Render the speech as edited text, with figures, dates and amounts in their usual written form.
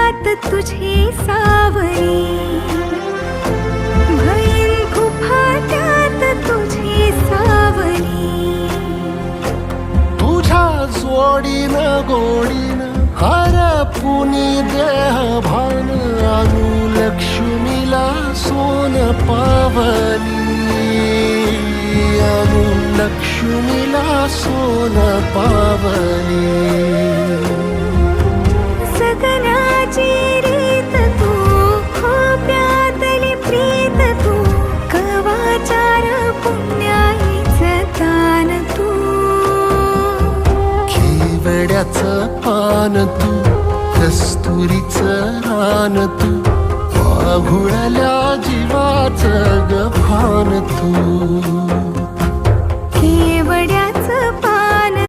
फाट्यात तुझी सावरी, भैन फाट्यात तुझी सावरी. तुझ्या जोडीनं गोडीनं हरपुनी देह भान, अनुलक्ष्मीला सोन पावली, अनुलक्ष्मीला सोन पावली. सगनाची रीत तू, खोप्यातली प्रीत तू, कवाचार पुण्याईचं दान तू. केवड्याचं पान तू, कस्तुरीचं रान तू, पाहुळल्या जीवाचं गभान तू.